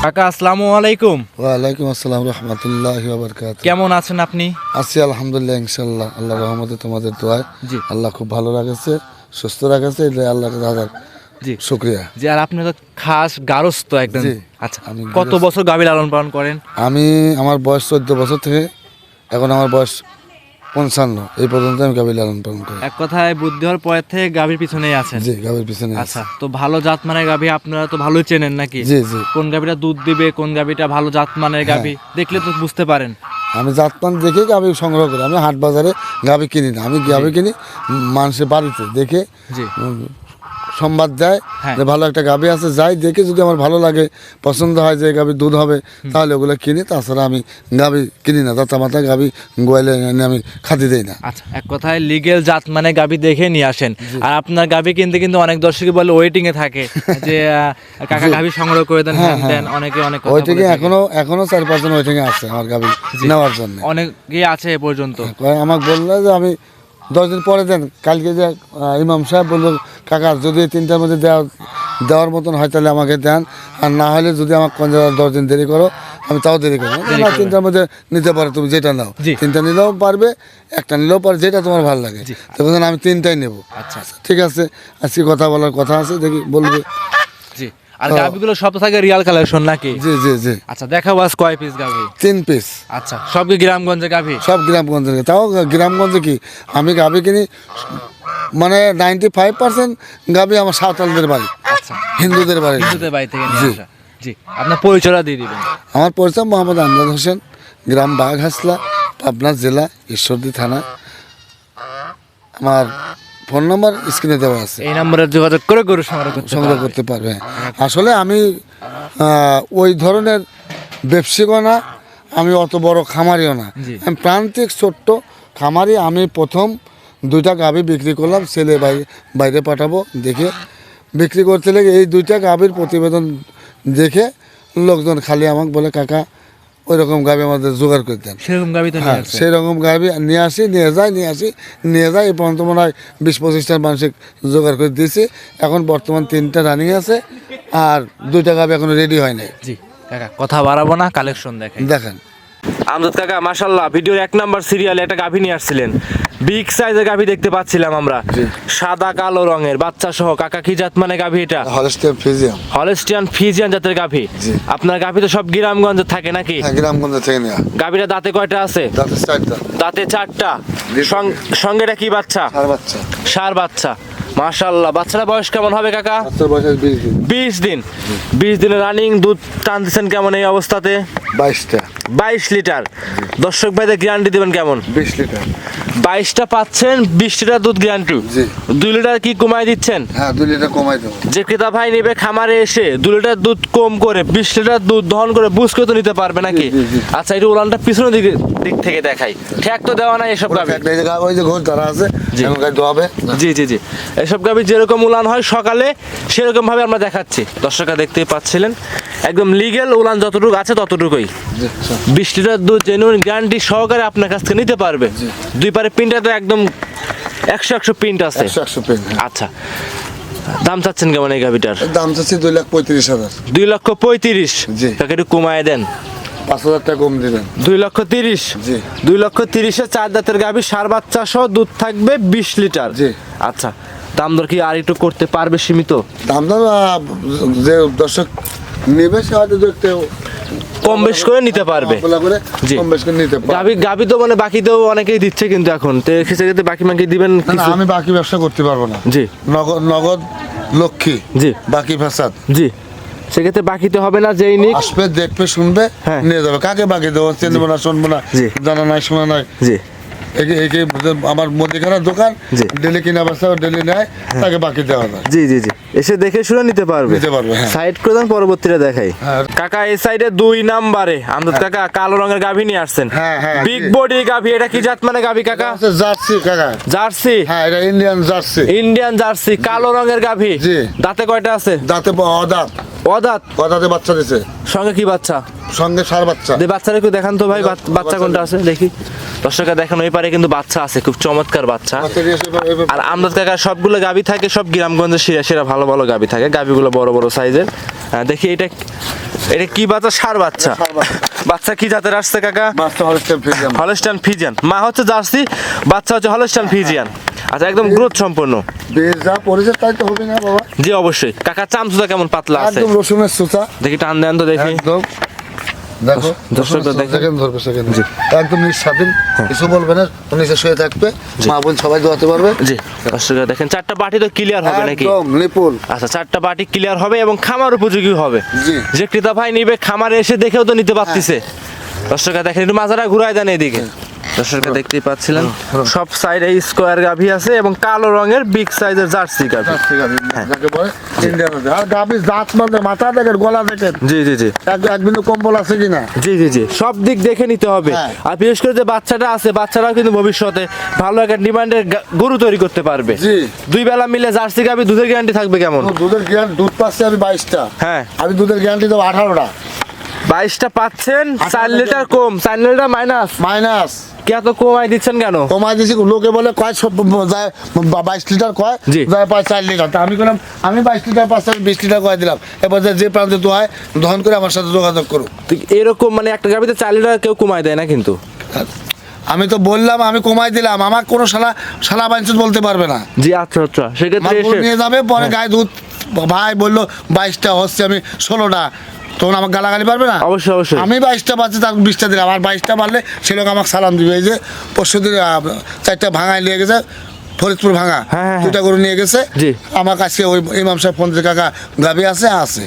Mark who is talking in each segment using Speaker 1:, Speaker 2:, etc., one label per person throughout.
Speaker 1: কাকা আসসালামু আলাইকুম।
Speaker 2: ওয়ালাইকুম আসসালাম রহমতুল্লাহি ওয়া বারাকাতুহু।
Speaker 1: কেমন আছেন আপনি?
Speaker 2: আছি আলহামদুলিল্লাহ, ইনশাআল্লাহ আল্লাহর রহমতে তোমাদের দোয়ায়
Speaker 1: জি।
Speaker 2: আল্লাহ খুব ভালো রাখেছে, সুস্থ রাখেছে, এটা আল্লাহর হাজার
Speaker 1: জি
Speaker 2: শুকরিয়া।
Speaker 1: জি। আর আপনি তো খাস গারস্থ একদম।
Speaker 2: জি।
Speaker 1: আচ্ছা,
Speaker 2: আমি
Speaker 1: কত বছর গাভী লালন পালন করেন?
Speaker 2: আমার বয়স 14 বছর থেকে এখন আমার বয়স 55, এই পর্যন্ত আমি গাভী লালন পালন করি।
Speaker 1: এক কথায় বুদ্ধি হওয়ার পর থেকে গাভীর পিছনেই আছেন।
Speaker 2: জি, গাভীর পিছনে আছি।
Speaker 1: আচ্ছা, তো ভালো জাত মানের গাভী আপনারা তো ভালোই চেনেন নাকি?
Speaker 2: জি জি।
Speaker 1: কোন গাভীটা দুধ দিবে, কোন গাভীটা ভালো জাত মানের গাভী দেখলে তো বুঝতে পারেন।
Speaker 2: আমি জাতমান দেখে গাভী সংগ্রহ করি। আমি হাট বাজারে গাভী কিনি না, আমি গাভী কিনি মানুষের বাড়িতে দেখে
Speaker 1: জি
Speaker 2: সংবাদ দেয়
Speaker 1: হ্যাঁ।
Speaker 2: যে ভালো একটা গাভী আছে, যাই দেখে যদি আমার ভালো লাগে, পছন্দ হয় যে গাভীর দুধ হবে, তাহলে ওগুলো কিনি। তাছাড়া আমি গাভী কিনি না, দাতা মাথা গাভী গোয়ালে এনে আমি খাতি দেই না।
Speaker 1: আচ্ছা, এক কথায় লিগেল জাত মানে গাভী দেখে নিয়ে আসেন। আর আপনার গাভী কিনতে কিন্তু অনেক দর্শকই বলে ওয়েটিং এ থাকে যে কাকা গাভী সংগ্রহ করে দেন, হ্যান দেন, অনেকে অনেক কথা
Speaker 2: ওই
Speaker 1: বলে
Speaker 2: থেকে
Speaker 1: থাকে।
Speaker 2: এখনো 4-5 জন ওই থেকে আছে আমার গাভী নেওয়ার জন্য।
Speaker 1: অনেকেই আছে এ পর্যন্ত।
Speaker 2: আমাকে বললো যে আমি 10 দিন পরে দেন। কালকে যে ইমাম সাহেব বললো, কাকা যদি 3টার মধ্যে দেওয়ার মতন হয় তাহলে আমাকে দেন, আর না হলে যদি আমার 10 দিন দেরি করো আমি তাও দেরি করবো না। 3টার মধ্যে নিতে পারো, তুমি যেটা নাও।
Speaker 1: জি।
Speaker 2: 3টা নিলেও পারবে, একটা নিলেও পারবে, যেটা তোমার ভালো লাগে। তখন আমি 3টাই নেবো।
Speaker 1: আচ্ছা
Speaker 2: ঠিক আছে, আজকে কথা বলার কথা আছে, দেখি বলবে।
Speaker 1: জি। আর গাভীগুলো সব তো থাকে রিয়াল কালেকশন নাকি?
Speaker 2: জি জি জি।
Speaker 1: আচ্ছা, দেখাবো আজ কয় পিস গাভী?
Speaker 2: 3 পিস।
Speaker 1: আচ্ছা, সব কি গ্রামগঞ্জে গাভী?
Speaker 2: সব গ্রামগঞ্জে। তাও গ্রামগঞ্জে কি আমি গাভী কিনি, মানে 95% গাভী আমার সাঁওতালদের বাড়ি,
Speaker 1: আচ্ছা,
Speaker 2: হিন্দুদের বাড়ি।
Speaker 1: হিন্দুদের বাড়ি থেকে নিয়ে
Speaker 2: জি।
Speaker 1: আসা। জি, আপনার পরিচয়টা দিয়ে দিবেন।
Speaker 2: আমার পরিচয় মোহাম্মদ আমজাদ হোসেন, গ্রাম বাঘহাসলা, পাবনা জেলা, ঈশ্বরদী থানা। আমার ফোন নম্বর স্ক্রিনে দেওয়া আছে,
Speaker 1: এই নম্বরে যোগাযোগ করে গরু সংগ্রহ করতে
Speaker 2: সংগ্রহ
Speaker 1: পারবে।
Speaker 2: করতে পারবে। আসলে আমি ওই ধরনের ব্যবসায়িকও না, আমি অত বড় খামারিও না,
Speaker 1: জি।
Speaker 2: আমি প্রান্তিক ছোট্ট খামারি। আমি প্রথম 2টা গাভী বিক্রি করলাম, ছেলে বাইরে পাঠাবো দেখে বিক্রি করতে লেগে এই 2টা গাভীর প্রতিবেদন দেখে লোকজন খালি আমাকে বলে, কাকা ওই রকম গাভী আমাদের জোগাড় করে দেন।
Speaker 1: সেরকম গাভী তো নিয়ে
Speaker 2: হ্যাঁ,
Speaker 1: আসছে।
Speaker 2: সেই রকম গাভী নিয়ে আসি, নিয়ে যাই। এই পর্যন্ত মনে হয় 20-25টার মানুষের জোগাড় করে দিয়েছি। এখন বর্তমান 3টা রানিং আছে, আর 2টা গাভী এখনো রেডি হয় নাই।
Speaker 1: জি কাকা, কথা বাড়াবো না, কালেকশন দেখেন।
Speaker 2: দেখেন
Speaker 1: আমজাদ কাকা মাশাআল্লাহ, ভিডিওর 1 নাম্বার সিরিয়ালে একটা গাভী নিয়ে আসছিলেন। বিগ সাইজের গাভী দেখতে পাচ্ছিলাম আমরা, সাদা কালো রঙের বাচ্চা সহ। কাকা কি জাত মানে গাভী এটা?
Speaker 2: Holstein Friesian.
Speaker 1: হলস্টিয়ান ফ্রিজিয়ান জাতের গাভী।
Speaker 2: জি।
Speaker 1: আপনার গাভী তো সব গ্রামগঞ্জে থাকে নাকি?
Speaker 2: হ্যাঁ, গ্রামগঞ্জ থেকে নেওয়া।
Speaker 1: গাভীটা দাঁতে কয়টা আছে?
Speaker 2: দাঁতের 4টা।
Speaker 1: দাঁতে 4টা। সঙ্গে এটা কি বাচ্চা?
Speaker 2: আর বাচ্চা।
Speaker 1: ষাঁড় বাচ্চা। মাশাআল্লাহ, বাচ্চাটা বয়স কেমন হবে কাকা?
Speaker 2: বাচ্চার বয়স 20 দিন।
Speaker 1: 20 দিন। 20 দিনের রানিং দুধ টান দিচ্ছেন কেমন এই অবস্থাতে?
Speaker 2: 22টা।
Speaker 1: 22 লিটার। দর্শক ভাইদের গ্যারান্টি দিবেন কেমন?
Speaker 2: 20 লিটার।
Speaker 1: 22টা পাচ্ছেন, 20 লিটার দুধ গ্যারান্টি।
Speaker 2: জি।
Speaker 1: 2 লিটার কি কমাই দিচ্ছেন?
Speaker 2: হ্যাঁ, 2 লিটার কমাই দেবো।
Speaker 1: যে ক্রেতা ভাই নেবে খামারে এসে 2 লিটার দুধ কম করে 20 লিটার দুধ দহন করে বুঝ করে তো নিতে পারবে নাকি?
Speaker 2: জি, জি।
Speaker 1: আচ্ছা, এটা উলানটা পিছনের দিক থেকে দেখাই। ঠ্যাক তো দেওয়া নাই এসব গাভী।
Speaker 2: ওই যে ঘর তারা আছে,
Speaker 1: জি।
Speaker 2: এখন গাড়ি ধোয়াবে।
Speaker 1: জি জি জি। এসব গাভী যেরকম উলান হয় সকালে, সেরকম ভাবে আমরা দেখাচ্ছি। দর্শকরা দেখতেই পাচ্ছিলেন, একদম লিগেল উলান যতটুকু আছে ততটুকুই। 20 লিটার দুধ জেনুইন গ্যারান্টি সহকারে আপনার কাছ থেকে নিতে পারবে। দুই পারে পিনটা তো একদম 100 পিন্ট আছে।
Speaker 2: 100 পেন।
Speaker 1: আচ্ছা, দাম চাচ্ছেন কেমন এই গাভীটার?
Speaker 2: দাম চাচ্ছি 2,35,000।
Speaker 1: 2,35,000।
Speaker 2: জি।
Speaker 1: তাকে একটু কমায় দেন।
Speaker 2: 5,000 টাকা কম দিবেন।
Speaker 1: 2,30,000।
Speaker 2: জি।
Speaker 1: 2,30,000-এ 4 দাঁতের গাভী, ষাঁড় বাচ্চা সহ দুধ থাকবে 20 লিটার।
Speaker 2: জি।
Speaker 1: আচ্ছা, দাম দর কি আর একটু করতে পারবে সীমিত?
Speaker 2: দাম যে দর্শক নেবে সে হয়তো দেখতে
Speaker 1: কম বেশ করে নিতে পারবে। জি।
Speaker 2: কম বেশ করে নিতে পারবে।
Speaker 1: গাভী তো মানে বাকিতেও অনেকেই দিচ্ছে কিন্তু এখন তো সেক্ষেত্রে বাকি দিবেন
Speaker 2: না,
Speaker 1: কিছু?
Speaker 2: আমি বাকি ব্যবসা করতে পারবো না।
Speaker 1: জি
Speaker 2: নগদ লক্ষ্মী।
Speaker 1: জি
Speaker 2: বাকি ফ্যাসাদ।
Speaker 1: জি। সেক্ষেত্রে বাকিতে হবে না, যেই নিক
Speaker 2: আসবে, দেখবে, শুনবে,
Speaker 1: হ্যাঁ।
Speaker 2: নিয়ে যাবে। কাকে বাকি দেবো? চিনবো না, শুনবো না,
Speaker 1: জি।
Speaker 2: জানা নাই, শোনা নাই।
Speaker 1: জি
Speaker 2: একে আমার মুদিখানার দোকান,
Speaker 1: জি।
Speaker 2: ডেলি কিনা বেচা, ডেলি নেয়, তাকে বাকি দেওয়া যায়।
Speaker 1: জি জি জি। এসে দেখে শুনে নিতে পারবে।
Speaker 2: নিতে পারবে, হ্যাঁ।
Speaker 1: সাইড করে দেন, পরবর্তীতে দেখাই।
Speaker 2: হ্যাঁ।
Speaker 1: কাকা এই সাইডে 2 নাম্বারে আমজাদ কাকা কালো রঙের গাভী নিয়ে আসছেন।
Speaker 2: হ্যাঁ, হ্যাঁ,
Speaker 1: বিগ
Speaker 2: জি।
Speaker 1: বডি গাভী। এটা কি জাত মানে গাভী কাকা?
Speaker 2: হচ্ছে জার্সি কাকা।
Speaker 1: জার্সি।
Speaker 2: হ্যাঁ, এটা ইন্ডিয়ান জার্সি।
Speaker 1: ইন্ডিয়ান জার্সি, কালো রঙের গাভী।
Speaker 2: জি।
Speaker 1: দাঁতে কয়টা আছে?
Speaker 2: দাঁতে অদাঁত।
Speaker 1: অদাঁত।
Speaker 2: অদাঁতে বাচ্চা দিছে,
Speaker 1: সঙ্গে কি বাচ্চা?
Speaker 2: সঙ্গে 4 বাচ্চা।
Speaker 1: বাচ্চারা একটু দেখান তো ভাই, বাচ্চা কোনটা আছে দেখি। দর্শকরা দেখেন, ওই পারে কিন্তু বাচ্চা আছে, খুব চমৎকার বাচ্চা।
Speaker 2: বাচ্চা দিয়ে এসে
Speaker 1: আর আমজাদ কাকার সবগুলো গাভী থাকে, সব গ্রামগঞ্জের সেরা সেরা ভালো ভালো গাভী থাকে। গাভীগুলো বড় বড় সাইজের। দেখি এটা এটা কি বাচ্চা? ষাঁড় বাচ্চা। বাচ্চা কি জাতের আসছে কাকা?
Speaker 2: বাচ্চা হলস্টাইন ফ্রিজিয়ান।
Speaker 1: Holstein Friesian. মা হচ্ছে জার্সি, বাচ্চা হচ্ছে হলস্টাইন ফ্রিজিয়ান। আচ্ছা, একদম গ্রোথ সম্পন্ন।
Speaker 2: বেশ যা পড়েছে তাই তো হবে না বাবা?
Speaker 1: জি অবশ্যই। কাকা চামচুটা কেমন পাতলা আছে?
Speaker 2: একদম রসুনের সুতা।
Speaker 1: দেখি টান দেন তো দেখি।
Speaker 2: একদম দেখো
Speaker 1: দর্শকরা দেখেন।
Speaker 2: সেকেন্ড ধরবে সেকেন্ড। একদম নিঃস্বাধীন, কিছু বলবে না, নিচে শুয়ে থাকবে, মা বোন সবাই দোয়াতে পারবে।
Speaker 1: জি দর্শকরা দেখেন, চারটা বাটি তো ক্লিয়ার হবে নাকি?
Speaker 2: একদম নিপুল।
Speaker 1: আচ্ছা, চারটা বাটি ক্লিয়ার হবে এবং খামার উপযোগী হবে।
Speaker 2: জি।
Speaker 1: যে ক্রেতা ভাই নিবে খামারে এসে দেখেও তো নিতে পারতিছে। দর্শকরা দেখেন, একটু মাজারা ঘুরাই দেন এইদিকে। দর্শকরা দেখতেই পাচ্ছিলেন সব সাইডে স্কোয়ার গাভী আছে এবং কালো রঙের বিগ সাইজের জার্সি গাভী।
Speaker 2: যাকে বলে ইন্ডিয়ান। আর গাভীর দাঁত মানে মাথা দেখেন, গলা দেখেন,
Speaker 1: জি জি জি
Speaker 2: এক বিন্দু কম্বল আছে কিনা।
Speaker 1: জি জি জি সব দিক দেখে নিতে হবে।
Speaker 2: হ্যাঁ।
Speaker 1: আর বিশেষ করে যে বাচ্চাটা আছে, বাচ্চারাও কিন্তু ভবিষ্যতে ভালো একটা ডিমান্ডের গরু তৈরি করতে পারবে।
Speaker 2: জি।
Speaker 1: দুই বেলা মিলে জার্সি গাভী দুধের গ্যারান্টি থাকবে কেমন?
Speaker 2: দুধের গ্যারান্টি, দুধ পাচ্ছি আমি 22টা।
Speaker 1: হ্যাঁ।
Speaker 2: আমি দুধের গ্যারান্টি দেবো 18টা।
Speaker 1: 22টা পাচ্ছেন, 4 লিটার কম, 4 লিটার মাইনাস।
Speaker 2: মাইনাস
Speaker 1: কে এত কমাই দিচ্ছেন কেন?
Speaker 2: কমাই দিয়েছি, লোকে বলে কয় সব যায় 22 লিটার কয়,
Speaker 1: জি।
Speaker 2: যায় পায় 4 লিটার। তা আমি বললাম আমি 22 লিটার পাচ্ছি, আমি 20 লিটার কয় দিলাম। এবার যে প্রান্তে তো হয় দহন করে আমার সাথে যোগাযোগ করো।
Speaker 1: তো এরকম মানে একটা গাভীতে 4 লিটার কেউ কমাই দেয় না কিন্তু।
Speaker 2: আমি তো বললাম আমি কমাই দিলাম, আমার কোনো শালা বাইনচুত বলতে পারবে না।
Speaker 1: জি আচ্ছা আচ্ছা, সেক্ষেত্রে
Speaker 2: আমার গরু
Speaker 1: এসে
Speaker 2: নিয়ে যাবে, পরে গায়ে দুধ ভাই বললো 22টা হচ্ছে, আমি 16টা, তখন আমাকে গালাগালি পারবে না?
Speaker 1: অবশ্যই অবশ্যই।
Speaker 2: আমি 22টা পাচ্ছি, তার 20টা দিলাম। আর 22টা পারলে সে লোক আমাকে সালাম দিবে। এই যে পরশু দিন 4টা ভাঙায় নিয়ে গেছে, ফরিদপুর ভাঙা,
Speaker 1: হ্যাঁ, হ্যাঁ।
Speaker 2: 2টা গরু নিয়ে গেছে।
Speaker 1: জি।
Speaker 2: আমার কাছে ওই ইমাম সাহেব ফোন দিয়ে, কাকা গাভী আছে? আছে।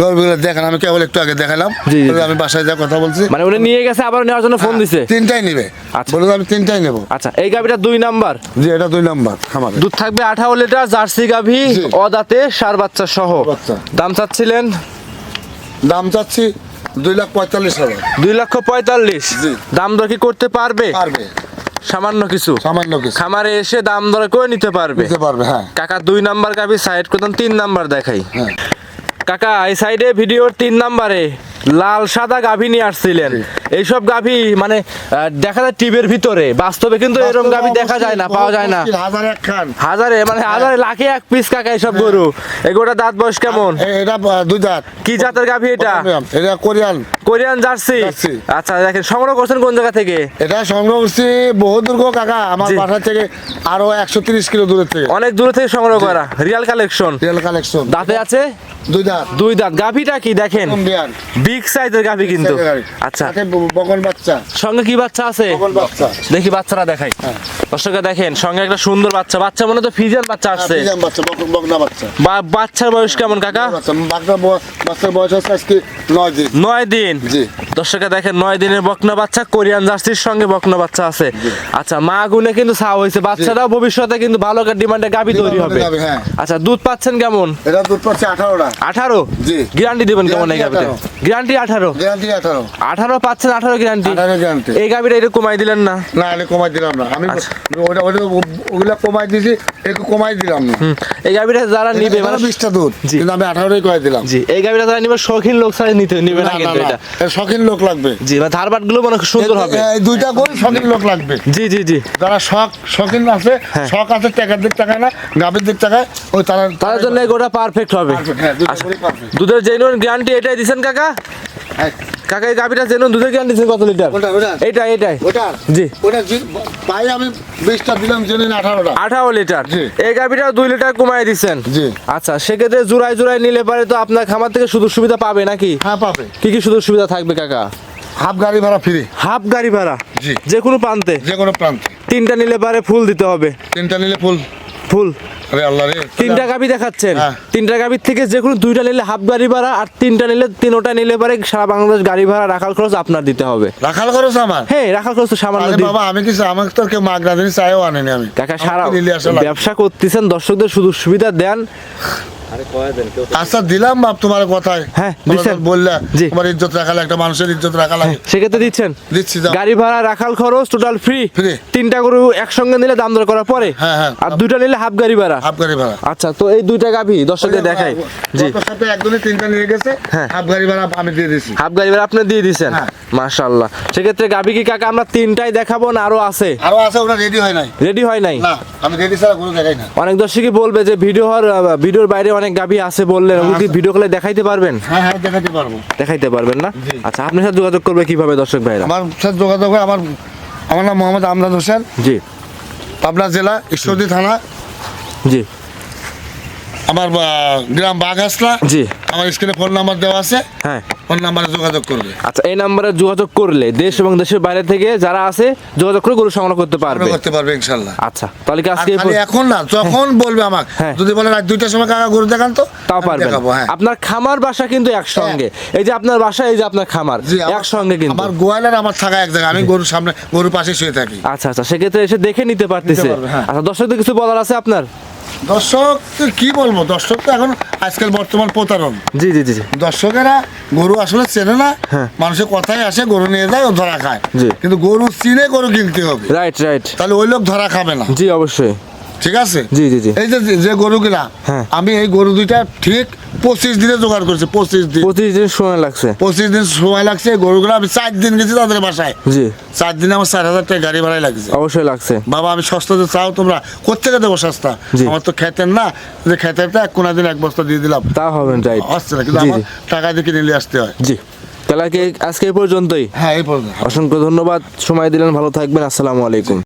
Speaker 2: গরুগুলো দেখেন, আমি কেবল একটু আগে দেখালাম।
Speaker 1: জি, জি।
Speaker 2: আমি বাসায় যা কথা বলছি,
Speaker 1: মানে উনি নিয়ে গেছে, আবার নেওয়ার জন্য ফোন দিছে।
Speaker 2: 3টাই নিবে।
Speaker 1: আচ্ছা।
Speaker 2: বললো আমি 3টাই নেবো।
Speaker 1: আচ্ছা, এই গাভীটা 2 নাম্বার।
Speaker 2: জি, এটা 2 নম্বর আমার।
Speaker 1: দুধ থাকবে 18 লিটার, জার্সি গাভী,
Speaker 2: জি।
Speaker 1: অদাঁতে, ষাঁড় বাচ্চা সহ।
Speaker 2: বাচ্চা।
Speaker 1: দাম চাচ্ছিলেন?
Speaker 2: দাম চাচ্ছি 2,45,000।
Speaker 1: 2,45,000।
Speaker 2: জি।
Speaker 1: দাম দর কি করতে পারবে?
Speaker 2: পারবে,
Speaker 1: সামান্য কিছু
Speaker 2: সামান্য কিছু
Speaker 1: খামারে এসে দাম দর করে নিতে পারবে।
Speaker 2: নিতে পারবে। হ্যাঁ
Speaker 1: কাকা 2 নাম্বার গাভী সাইড করতাম, 3 নাম্বার দেখাই।
Speaker 2: হ্যাঁ।
Speaker 1: কাকা এই সাইডে ভিডিওর 3 নাম্বারে লাল সাদা গাভী নিয়ে আসছিলেন। এইসব গাভী মানে দেখা যায় টিভির ভিতরে, বাস্তবে কিন্তু এরকম গাভী দেখা যায় না, পাওয়া যায় না।
Speaker 2: হাজারে একখান,
Speaker 1: হাজারে মানে হাজারে লাখে এক পিস কাকা এইসব গরু। এগুলোটা দাঁত বয়স কেমন?
Speaker 2: এটা 2 দাঁত।
Speaker 1: কি জাতের গাভী এটা?
Speaker 2: এটা কোরিয়ান।
Speaker 1: Korean jersey.
Speaker 2: জার্সি।
Speaker 1: আচ্ছা দেখেন, সংগ্রহ করছেন কোন জায়গা থেকে?
Speaker 2: এটা সংগ্রহ করছি বহু দূর গো কাকা, আমার
Speaker 1: জি।
Speaker 2: বাসা থেকে আরো 130 কিলো দূরের থেকে।
Speaker 1: অনেক দূর থেকে সংগ্রহ করা, রিয়াল কালেকশন।
Speaker 2: Real collection.
Speaker 1: দাঁতে আছে
Speaker 2: 2 দাঁত।
Speaker 1: 2 দাঁত। গাভীটা কি দেখেন,
Speaker 2: কম্বিয়ান।
Speaker 1: বিগ সাইজের গাভী কিন্তু। আচ্ছা,
Speaker 2: সাথে বকন বাচ্চা।
Speaker 1: সঙ্গে কি বাচ্চা আছে?
Speaker 2: বকন বাচ্চা।
Speaker 1: দেখি বাচ্চারা দেখাই। দর্শকরা দেখেন, সঙ্গে একটা সুন্দর বাচ্চা। বাচ্চা মনে তো ফিজিয়ান বাচ্চা আসছে।
Speaker 2: ফিজিয়ান বাচ্চা, বকনা বাচ্চা।
Speaker 1: বাচ্চার বয়স কেমন কাকা?
Speaker 2: বাচ্চার বয়স হচ্ছে আজকে 9 দিন।
Speaker 1: 9 দিন।
Speaker 2: জি।
Speaker 1: দর্শকরা দেখেন, 9 দিনের বকনা বাচ্চা, কোরিয়ান জার্সির সঙ্গে বকনা বাচ্চা আছে। আচ্ছা, মা গুনে কিন্তু ছাও হয়েছে। বাচ্চাটাও ভবিষ্যতে কিন্তু ভালো একটা ডিমান্ডে গাভী তৈরি হবে।
Speaker 2: গাভী, হ্যাঁ।
Speaker 1: আচ্ছা, দুধ পাচ্ছেন কেমন?
Speaker 2: এটা দুধ পাচ্ছে 18টা।
Speaker 1: 18?
Speaker 2: জি।
Speaker 1: গ্যারান্টি দিবেন কেমন এই
Speaker 2: Guarantee
Speaker 1: গাভীতে?
Speaker 2: 18
Speaker 1: গ্যারান্টি 18?
Speaker 2: গ্যারান্টি 18।
Speaker 1: 18 পাচ্ছেন, 18 গ্যারান্টি।
Speaker 2: 18 গ্যারান্টি।
Speaker 1: এই গাভীটা একটু কমাই দিলেন না?
Speaker 2: না, আমি কমাই দিলাম না। আমি
Speaker 1: আচ্ছা।
Speaker 2: ওগুলা কমাই দিয়েছি, একটু কমাই দিলাম না।
Speaker 1: এই গাভীটা যারা নিবে মানে
Speaker 2: 20টা দুধ,
Speaker 1: জি।
Speaker 2: কিন্তু আমি 18ই কমাই দিলাম।
Speaker 1: জি, এই গাভীটা যারা নিবে শৌখিন লোক ছাড়া নিবে না
Speaker 2: না,
Speaker 1: কিন্তু
Speaker 2: না,
Speaker 1: এটা।
Speaker 2: এর শখিন লোক লাগবে।
Speaker 1: জি, মানে ধারবাট গুলো মনে খুব সুন্দর হবে।
Speaker 2: এই 2টা গরু শখিন লোক লাগবে।
Speaker 1: জি জি জি।
Speaker 2: যারা শখিন আছে,
Speaker 1: হ্যাঁ।
Speaker 2: শখ আছে, টাকার দিক টাকায় না, গাভীর দিক টাকায়, ওই
Speaker 1: তার জন্য এই গোটা পারফেক্ট হবে।
Speaker 2: হ্যাঁ, 2টা
Speaker 1: আচ্ছা,
Speaker 2: গরুই perfect।
Speaker 1: দুধের জেনুইন গ্যারান্টি এটাই দিছেন কাকা?
Speaker 2: হ্যাঁ।
Speaker 1: কাকা এই গাভীটা জেনুইন দুধের গ্যারান্টি দিছেন কত লিটার?
Speaker 2: ওটা?
Speaker 1: এটাই।
Speaker 2: ওটা
Speaker 1: জি।
Speaker 2: ওটা পাই আমি 20টা দিলাম, জেনে 18টা।
Speaker 1: 18 লিটার।
Speaker 2: জি।
Speaker 1: এই গাভীটাও 2 লিটার কমাই দিছেন।
Speaker 2: জি।
Speaker 1: আচ্ছা, সেক্ষেত্রে জোড়ায় নিলে পারে তো আপনার খামার থেকে সুযোগ সুবিধা পাবে নাকি?
Speaker 2: হ্যাঁ, পাবে।
Speaker 1: কি সুযোগ সুবিধা থাকবে কাকা?
Speaker 2: হাফ গাড়ি ভাড়া ফ্রি।
Speaker 1: হাফ গাড়ি ভাড়া?
Speaker 2: জি।
Speaker 1: যে কোনো প্রান্তে?
Speaker 2: যে কোনো প্রান্তে।
Speaker 1: 3টা নিলে পারে ফুল দিতে হবে?
Speaker 2: 3টা নিলে ফুল। আরে আল্লাহ রে।
Speaker 1: 3টা গাভী দেখাচ্ছেন?
Speaker 2: হ্যাঁ।
Speaker 1: 3টা গাভীর থেকে যে কোনো 2টা নিলে হাফ গাড়ি ভাড়া, আর 3টা নিলে 3টা নিলে পারে সারা বাংলাদেশ গাড়ি ভাড়া রাখার খরচ আপনার দিতে হবে।
Speaker 2: রাখাল খরচ আমার?
Speaker 1: হ্যাঁ, রাখার খরচ তো সামান্য
Speaker 2: আরে
Speaker 1: দিন।
Speaker 2: বাবা, আমি কিছু আমাকে তো কেউ মাগনা জিনিস চাইও আনেনি আমি।
Speaker 1: কাকা সারা
Speaker 2: আমাকে নিলে আসা লাগবে।
Speaker 1: ব্যবসা করতেছেন, দর্শকদের সুযোগ সুবিধা দেন।
Speaker 2: আচ্ছা, দিলাম বাপ তোমার কথায়।
Speaker 1: হ্যাঁ, দিচ্ছেন।
Speaker 2: বললে
Speaker 1: জি।
Speaker 2: তোমার ইজ্জত রাখা লাগে, একটা মানুষের ইজ্জত রাখা লাগে।
Speaker 1: সেক্ষেত্রে দিচ্ছেন?
Speaker 2: দিচ্ছি, দাও।
Speaker 1: গাড়ি ভাড়া, রাখাল খরচ টোটাল ফ্রি।
Speaker 2: Free।
Speaker 1: 3টা গরু একসঙ্গে নিলে দাম দর করার পরে।
Speaker 2: হ্যাঁ, হ্যাঁ।
Speaker 1: আর 2টা নিলে হাফ গাড়ি ভাড়া।
Speaker 2: হাফ গাড়ি ভাড়া।
Speaker 1: আচ্ছা, তো এই 2টা গাভী দর্শকদের দেখাই। জি।
Speaker 2: তোর সাথে একজনই 3টা নিয়ে গেছে,
Speaker 1: হ্যাঁ।
Speaker 2: হাফ গাড়ি ভাড়া আমি দিয়ে দিছি।
Speaker 1: হাফ গাড়ি ভাড়া আপনি দিয়ে দিছেন?
Speaker 2: হ্যাঁ।
Speaker 1: মাশাআল্লাহ। সেক্ষেত্রে গাভী কি কাকা আমরা 3টাই দেখাবো না আরো আছে?
Speaker 2: আরো আছে, ওটা রেডি হয় নাই।
Speaker 1: রেডি হয় নাই?
Speaker 2: না, আমি রেডি ছাড়া কোনো জায়গায় না।
Speaker 1: অনেক দর্শকই বলবে যে ভিডিওর বাইরে অনেক গাভী আছে বললেন, ওগুলো কি ভিডিও কলে দেখাইতে পারবেন?
Speaker 2: হ্যাঁ হ্যাঁ দেখাতে পারবো।
Speaker 1: দেখাইতে পারবেন না?
Speaker 2: জি।
Speaker 1: আচ্ছা, আপনার সাথে যোগাযোগ করবে কিভাবে দর্শক ভাইরা?
Speaker 2: আমার সাথে যোগাযোগ হয়, আমার নাম মোহাম্মদ আমজাদ হোসেন,
Speaker 1: জি
Speaker 2: পাবনা জেলা ঈশ্বরদী থানা,
Speaker 1: জি
Speaker 2: আমার গ্রাম বাঘাসলা।
Speaker 1: জি।
Speaker 2: আমার স্ক্রিনে ফোন নাম্বার দেওয়া আছে,
Speaker 1: হ্যাঁ।
Speaker 2: ফোন নাম্বারে যোগাযোগ করবে।
Speaker 1: আচ্ছা, এই নাম্বারে যোগাযোগ করলে দেশ এবং দেশের বাইরে থেকে যারা আছে যোগাযোগ করে গরু সংগ্রহ করতে পারবে।
Speaker 2: করতে পারবে ইনশাল্লাহ।
Speaker 1: আচ্ছা, তাহলে কি
Speaker 2: আর
Speaker 1: আজকে
Speaker 2: খালি এখন না, যখন বলবে আমাকে,
Speaker 1: হ্যাঁ।
Speaker 2: যদি বলে রাত 2টার সময় কাকা গরু দেখান তো,
Speaker 1: তাও
Speaker 2: আমি
Speaker 1: পারবেন।
Speaker 2: দেখাবো, হ্যাঁ।
Speaker 1: আপনার খামার বাসা কিন্তু একসঙ্গে, এই যে আপনার বাসা, এই যে আপনার খামার
Speaker 2: জি, আমার-
Speaker 1: একসঙ্গে কিন্তু।
Speaker 2: আমার গোয়ালার আমার থাকা এক জায়গায়, আমি গরুর সামনে গরুর পাশে শুয়ে থাকি।
Speaker 1: আচ্ছা আচ্ছা, সেক্ষেত্রে এসে দেখে নিতে পারতেছে।
Speaker 2: পারবে, হ্যাঁ।
Speaker 1: আচ্ছা, দর্শকদের কিছু বলার আছে আপনার?
Speaker 2: দর্শক কি বলবো, দর্শক তো এখন আজকাল বর্তমান প্রতারণ।
Speaker 1: জি জি জি জি।
Speaker 2: দর্শকেরা গরু আসলে চেনে না,
Speaker 1: হ্যাঁ।
Speaker 2: মানুষের কথাই আসে, গরু নিয়ে যায় ও ধরা খায়।
Speaker 1: জি।
Speaker 2: কিন্তু গরু চিনে গরু কিনতে হবে,
Speaker 1: রাইট রাইট।
Speaker 2: তাহলে ওই লোক ধরা খাবে না।
Speaker 1: জি অবশ্যই।
Speaker 2: ঠিক আছে।
Speaker 1: জি জি জি।
Speaker 2: এই যে যে গরুগুলা,
Speaker 1: হ্যাঁ।
Speaker 2: আমি এই গরু দুইটা ঠিক 25 দিনে জোগাড় করছি। 25 দিন
Speaker 1: 25 দিন সময় লাগছে।
Speaker 2: 25 দিন সময় লাগছে। এই গরুগুলো আমি 4 দিন গেছি তাদের বাসায়।
Speaker 1: জি
Speaker 2: 4 দিনে আমার 4,000 টাকা গাড়ি ভাড়াই লাগছে।
Speaker 1: অবশ্যই লাগছে।
Speaker 2: বাবা আমি সস্তাতে চাও, তোমরা কোথেকে দেবো সস্তা?
Speaker 1: জি।
Speaker 2: আমার তো খেতেন না, যে খেতেরটা কোনা দিন 1 বস্তা দিয়ে দিলাম,
Speaker 1: তা হবেন, রাইট।
Speaker 2: আসছে না, কিন্তু
Speaker 1: জি
Speaker 2: আমার
Speaker 1: জি
Speaker 2: টাকা দিয়ে কিনে নিয়ে আসতে হয়।
Speaker 1: জি। তাহলে আজকে এই পর্যন্তই।
Speaker 2: হ্যাঁ এই পর্যন্ত।
Speaker 1: অসংখ্য ধন্যবাদ, সময় দিলেন, ভালো থাকবেন, আসসালামু আলাইকুম।